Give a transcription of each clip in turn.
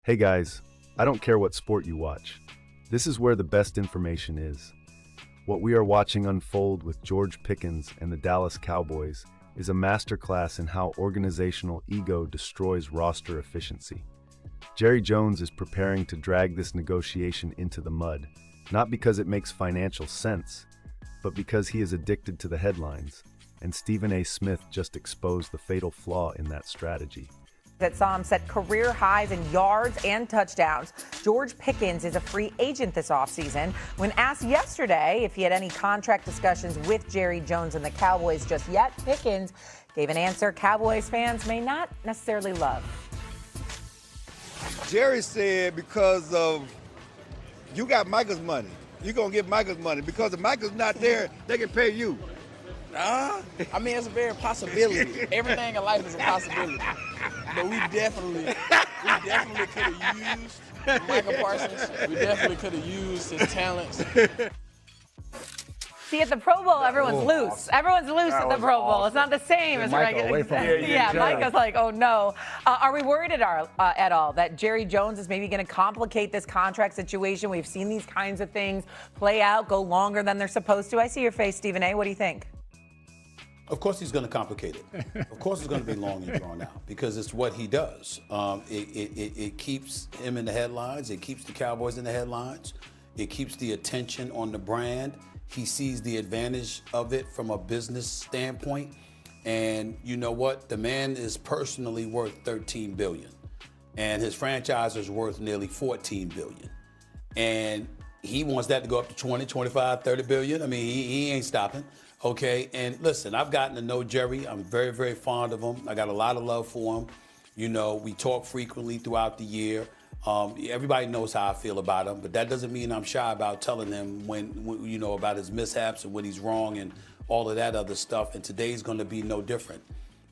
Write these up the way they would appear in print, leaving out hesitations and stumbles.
Hey guys, I don't care what sport you watch. This is where the best information is. What we are watching unfold with George Pickens and the Dallas Cowboys is a masterclass in how organizational ego destroys roster efficiency. Jerry Jones is preparing to drag this negotiation into the mud, not because it makes financial sense, but because he is addicted to the headlines, and Stephen A. Smith just exposed the fatal flaw in that strategy. That saw him set career highs in yards and touchdowns. George Pickens is a free agent this offseason. When asked yesterday if he had any contract discussions with Jerry Jones and the Cowboys just yet, Pickens gave an answer Cowboys fans may not necessarily love. Jerry said because of you got Micah's money, you're going to get Micah's money. Because if Micah's not there, they can pay you. I mean, it's a very possibility. Everything in life is a possibility. But we definitely could have used Michael Parsons. We definitely could have used his talents. See, at the Pro Bowl, everyone's loose. Everyone's loose at the Pro Bowl. Awesome. It's not the same as regular. Yeah, Micah's like, oh no. Are we worried at all that Jerry Jones is maybe going to complicate this contract situation? We've seen these kinds of things play out, go longer than they're supposed to. I see your face, Stephen A. What do you think? Of course he's going to complicate it. Of course it's going to be long and drawn out because it's what he does. It keeps him in the headlines. It keeps the Cowboys in the headlines. It keeps the attention on the brand. He sees the advantage of it from a business standpoint. And you know what? The man is personally worth $13 billion. And his franchise is worth nearly $14 billion. And he wants that to go up to 20, 25, 30 billion. I mean, he ain't stopping. Okay, and listen, I've gotten to know Jerry. I'm very, very fond of him. I got a lot of love for him. You know, we talk frequently throughout the year. Everybody knows how I feel about him, but that doesn't mean I'm shy about telling him when you know, about his mishaps and when he's wrong and all of that other stuff. And today's going to be no different.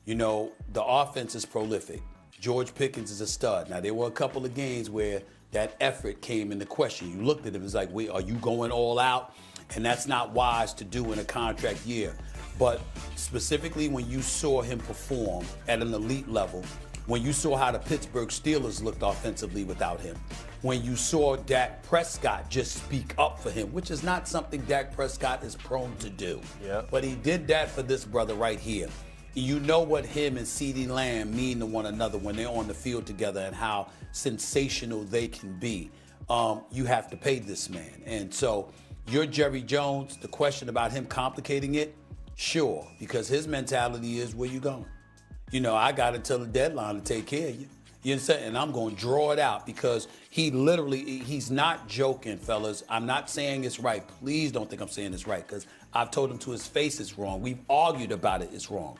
You know, the offense is prolific. George Pickens is a stud. Now, there were a couple of games where that effort came into question. You looked at him, it's like, wait, are you going all out? And that's not wise to do in a contract year. But specifically when you saw him perform at an elite level, when you saw how the Pittsburgh Steelers looked offensively without him, when you saw Dak Prescott just speak up for him, which is not something Dak Prescott is prone to do. Yep. But he did that for this brother right here. You know what him and CeeDee Lamb mean to one another when they're on the field together and how sensational they can be. You have to pay this man. And so you're Jerry Jones. The question about him complicating it, sure, because his mentality is, where you going? You know, I got until the deadline to take care of you. You understand? And I'm going to draw it out because he's not joking, fellas. I'm not saying it's right. Please don't think I'm saying it's right because I've told him to his face it's wrong. We've argued about it. It's wrong.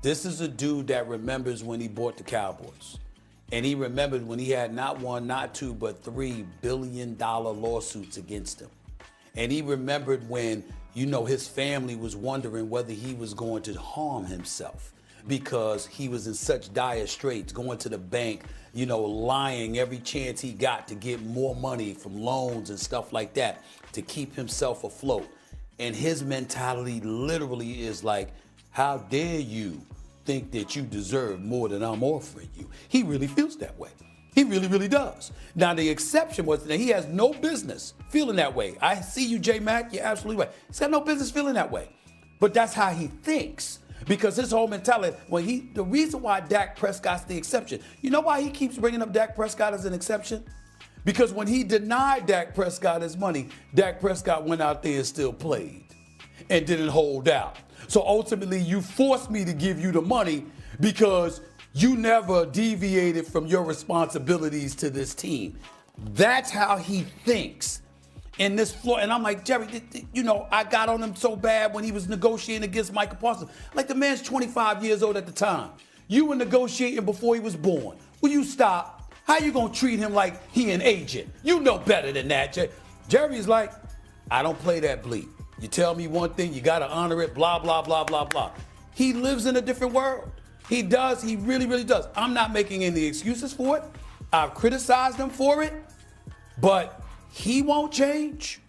This is a dude that remembers when he bought the Cowboys. And he remembered when he had not one, not two, but $3 billion lawsuits against him. And he remembered when, you know, his family was wondering whether he was going to harm himself because he was in such dire straits, going to the bank, you know, lying every chance he got to get more money from loans and stuff like that to keep himself afloat. And his mentality literally is like, how dare you think that you deserve more than I'm offering you? He really feels that way. He really, really does. Now, the exception was that he has no business feeling that way. I see you, J-Mac. You're absolutely right. He's got no business feeling that way. But that's how he thinks. Because his whole mentality, the reason why Dak Prescott's the exception, you know why he keeps bringing up Dak Prescott as an exception? Because when he denied Dak Prescott his money, Dak Prescott went out there and still played and didn't hold out. So ultimately, you forced me to give you the money because you never deviated from your responsibilities to this team. That's how he thinks in this floor. And I'm like, Jerry, you know, I got on him so bad when he was negotiating against Michael Parsons. Like, the man's 25 years old at the time. You were negotiating before he was born. Will you stop? How you gonna treat him like he an agent? You know better than that, Jerry. Jerry's like, I don't play that bleep. You tell me one thing, you gotta honor it, blah, blah, blah, blah, blah. He lives in a different world. He does. He really, really does. I'm not making any excuses for it. I've criticized him for it, but he won't change.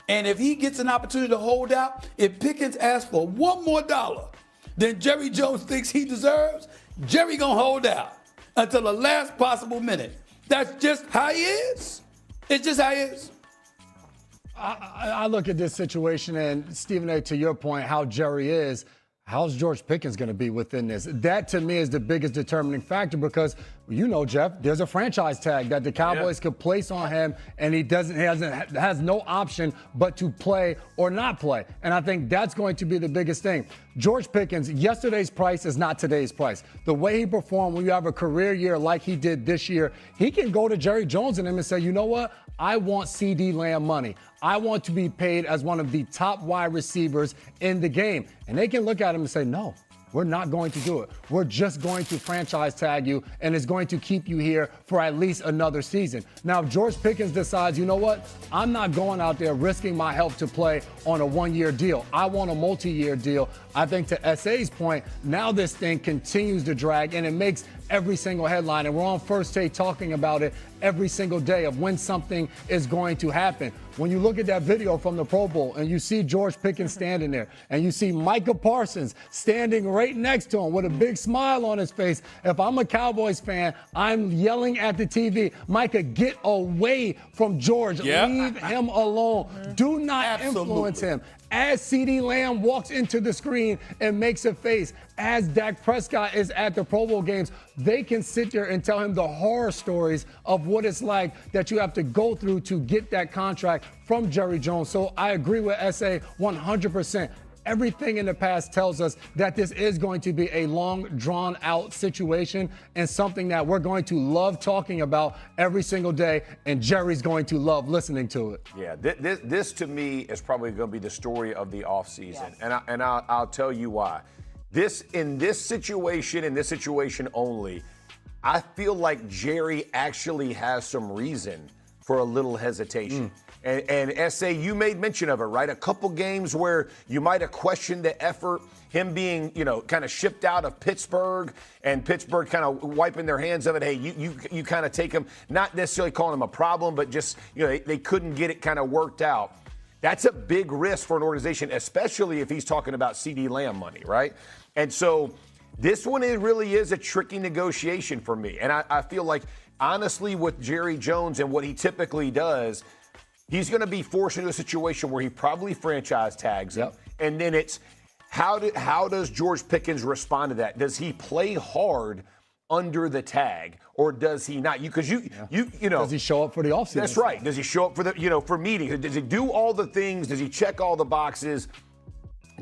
And if he gets an opportunity to hold out, if Pickens asks for one more dollar than Jerry Jones thinks he deserves, Jerry gonna hold out until the last possible minute. That's just how he is. It's just how he is. I look at this situation, and Stephen A., to your point, how Jerry is, how's George Pickens going to be within this? That, to me, is the biggest determining factor because, you know, Jeff, there's a franchise tag that the Cowboys could place on him, and he has no option but to play or not play. And I think that's going to be the biggest thing. George Pickens, yesterday's price is not today's price. The way he performed when you have a career year like he did this year, he can go to Jerry Jones and him and say, you know what? I want CD Lamb money. I want to be paid as one of the top wide receivers in the game. And they can look at him and say, no, we're not going to do it. We're just going to franchise tag you, and it's going to keep you here for at least another season. Now, if George Pickens decides, you know what, I'm not going out there risking my health to play on a one-year deal. I want a multi-year deal. I think to SA's point, now this thing continues to drag, and it makes every single headline. And we're on First Take talking about it every single day of when something is going to happen. When you look at that video from the Pro Bowl and you see George Pickens standing there and you see Micah Parsons standing right next to him with a big smile on his face, if I'm a Cowboys fan, I'm yelling at the TV, Micah, get away from George. Leave him alone. Do not influence him. As CD Lamb walks into the screen and makes a face, as Dak Prescott is at the Pro Bowl games, they can sit there and tell him the horror stories of what it's like that you have to go through to get that contract from Jerry Jones. So I agree with SA 100%. Everything in the past tells us that this is going to be a long, drawn-out situation and something that we're going to love talking about every single day, and Jerry's going to love listening to it. Yeah, this to me is probably going to be the story of the offseason, and I'll tell you why. In this situation only, I feel like Jerry actually has some reason for a little hesitation. And SA, you made mention of it, right? A couple games where you might have questioned the effort, him being, kind of shipped out of Pittsburgh and Pittsburgh kind of wiping their hands of it. Hey, you kind of take him, not necessarily calling him a problem, but just, they couldn't get it kind of worked out. That's a big risk for an organization, especially if he's talking about CD Lamb money, right? And so this one, it really is a tricky negotiation for me. And I feel like, honestly, with Jerry Jones and what he typically does, he's going to be forced into a situation where he probably franchise tags him. And then it's how does George Pickens respond to that? Does he play hard under the tag or does he not? Because you know. Does he show up for the offseason? That's right. Does he show up for for meetings? Does he do all the things? Does he check all the boxes?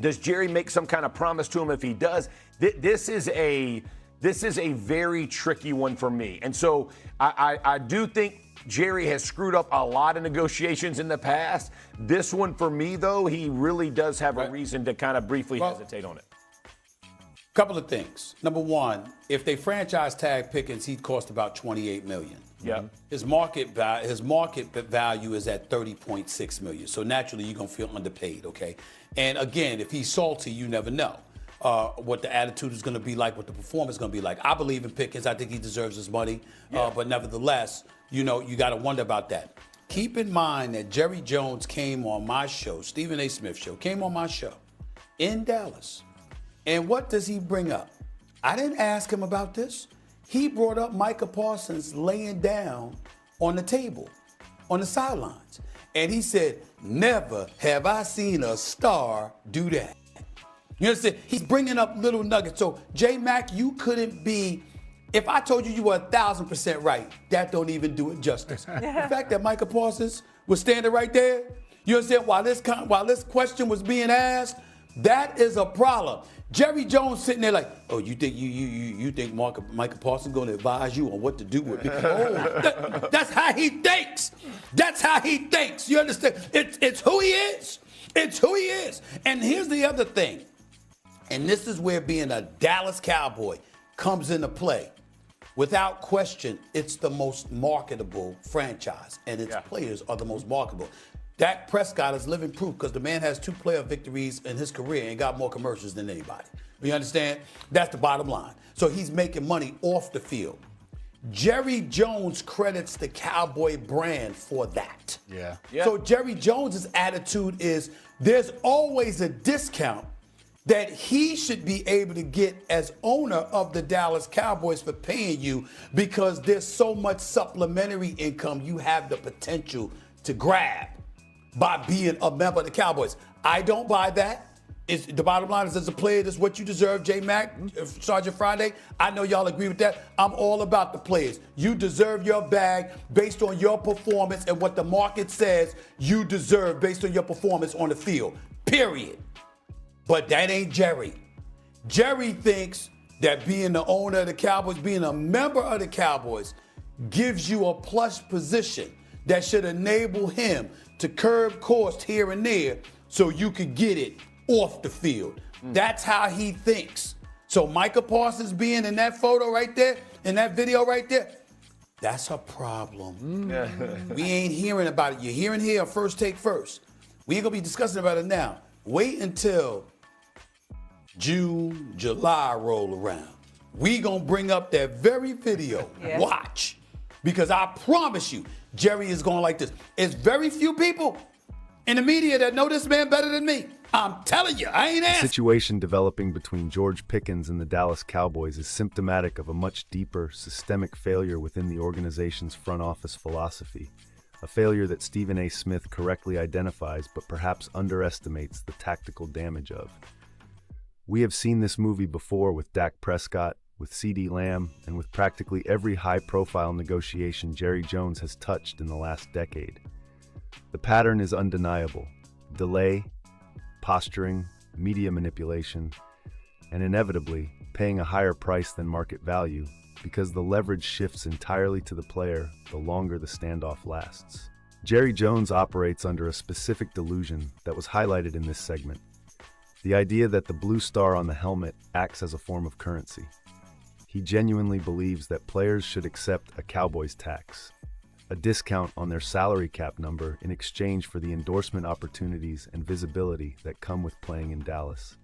Does Jerry make some kind of promise to him if he does? This is a very tricky one for me. And so I do think Jerry has screwed up a lot of negotiations in the past. This one, for me, though, he really does have a reason to kind of briefly hesitate on it. Couple of things. Number one, if they franchise tag Pickens, he'd cost about $28 million. Yeah. His market value is at $30.6 million. So naturally, you're gonna feel underpaid. Okay. And again, if he's salty, you never know what the attitude is gonna be like, what the performance is gonna be like. I believe in Pickens. I think he deserves his money. But nevertheless, you got to wonder about that. Keep in mind that Jerry Jones came on my show, Stephen A. Smith show, came on my show in Dallas. And what does he bring up? I didn't ask him about this. He brought up Micah Parsons laying down on the table, on the sidelines. And he said, never have I seen a star do that. You understand? He's bringing up little nuggets. So, J-Mac, you couldn't be... If I told you you were 1,000% right, that don't even do it justice. The fact that Micah Parsons was standing right there, you understand, while this question was being asked, that is a problem. Jerry Jones sitting there like, oh, you think Micah Parsons going to advise you on what to do with me? Oh, that's how he thinks. That's how he thinks. You understand? It's who he is. It's who he is. And here's the other thing. And this is where being a Dallas Cowboy comes into play. Without question, it's the most marketable franchise, and its players are the most marketable. Dak Prescott is living proof because the man has 2 playoff victories in his career and got more commercials than anybody. You understand? That's the bottom line. So he's making money off the field. Jerry Jones credits the Cowboy brand for that. Yeah. So Jerry Jones's attitude is there's always a discount that he should be able to get as owner of the Dallas Cowboys for paying you, because there's so much supplementary income you have the potential to grab by being a member of the Cowboys. I don't buy that. The bottom line is, as a player, that's what you deserve, J-Mac, Sergeant Friday. I know y'all agree with that. I'm all about the players. You deserve your bag based on your performance and what the market says you deserve based on your performance on the field, period. But that ain't Jerry. Jerry thinks that being the owner of the Cowboys, being a member of the Cowboys, gives you a plush position that should enable him to curb costs here and there so you could get it off the field. That's how he thinks. So Micah Parsons being in that photo right there, in that video right there, that's a problem. We ain't hearing about it. You're hearing here on First Take First. We ain't gonna be discussing about it now. Wait until June, July roll around. We gonna bring up that very video. Yeah. Watch. Because I promise you, Jerry is going like this. It's very few people in the media that know this man better than me. I'm telling you, I ain't asking. The situation developing between George Pickens and the Dallas Cowboys is symptomatic of a much deeper, systemic failure within the organization's front office philosophy. A failure that Stephen A. Smith correctly identifies, but perhaps underestimates the tactical damage of. We have seen this movie before with Dak Prescott, with CeeDee Lamb, and with practically every high-profile negotiation Jerry Jones has touched in the last decade. The pattern is undeniable. Delay, posturing, media manipulation, and inevitably paying a higher price than market value, because the leverage shifts entirely to the player the longer the standoff lasts. Jerry Jones operates under a specific delusion that was highlighted in this segment. The idea that the blue star on the helmet acts as a form of currency. He genuinely believes that players should accept a Cowboys tax, a discount on their salary cap number in exchange for the endorsement opportunities and visibility that come with playing in Dallas.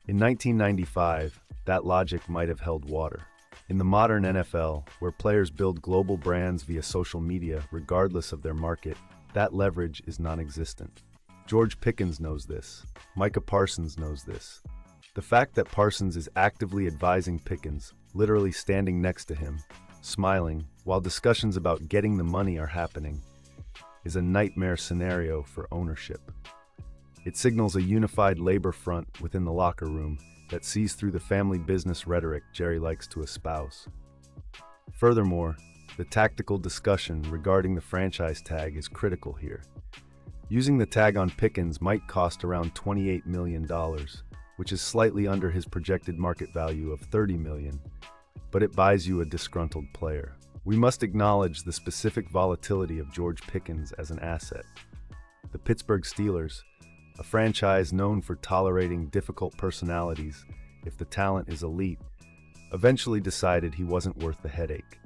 In 1995, that logic might have held water. In the modern NFL, where players build global brands via social media regardless of their market, that leverage is non-existent. George Pickens knows this. Micah Parsons knows this. The fact that Parsons is actively advising Pickens, literally standing next to him, smiling, while discussions about getting the money are happening, is a nightmare scenario for ownership. It signals a unified labor front within the locker room that sees through the family business rhetoric Jerry likes to espouse. Furthermore, the tactical discussion regarding the franchise tag is critical here. Using the tag on Pickens might cost around $28 million, which is slightly under his projected market value of $30 million, but it buys you a disgruntled player. We must acknowledge the specific volatility of George Pickens as an asset. The Pittsburgh Steelers, a franchise known for tolerating difficult personalities if the talent is elite, eventually decided he wasn't worth the headache.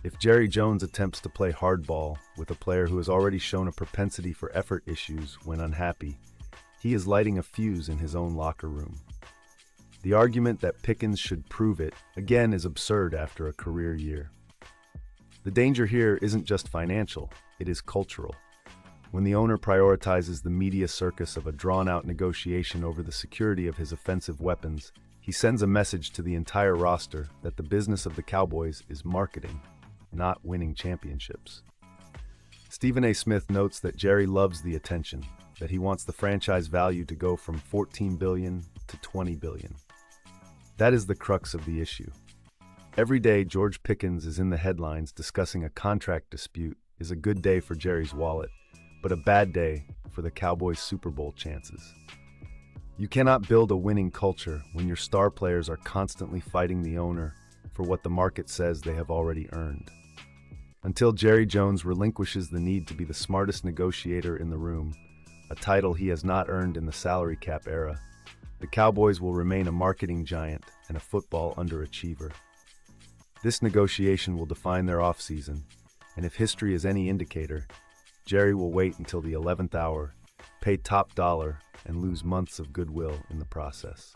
If Jerry Jones attempts to play hardball with a player who has already shown a propensity for effort issues when unhappy, he is lighting a fuse in his own locker room. The argument that Pickens should prove it, again, is absurd after a career year. The danger here isn't just financial, it is cultural. When the owner prioritizes the media circus of a drawn-out negotiation over the security of his offensive weapons, he sends a message to the entire roster that the business of the Cowboys is marketing, not winning championships. Stephen A. Smith notes that Jerry loves the attention, that he wants the franchise value to go from $14 billion to $20 billion. That is the crux of the issue. Every day George Pickens is in the headlines discussing a contract dispute is a good day for Jerry's wallet, but a bad day for the Cowboys' Super Bowl chances. You cannot build a winning culture when your star players are constantly fighting the owner for what the market says they have already earned. Until Jerry Jones relinquishes the need to be the smartest negotiator in the room, a title he has not earned in the salary cap era, the Cowboys will remain a marketing giant and a football underachiever. This negotiation will define their offseason, and if history is any indicator, Jerry will wait until the 11th hour, pay top dollar, and lose months of goodwill in the process.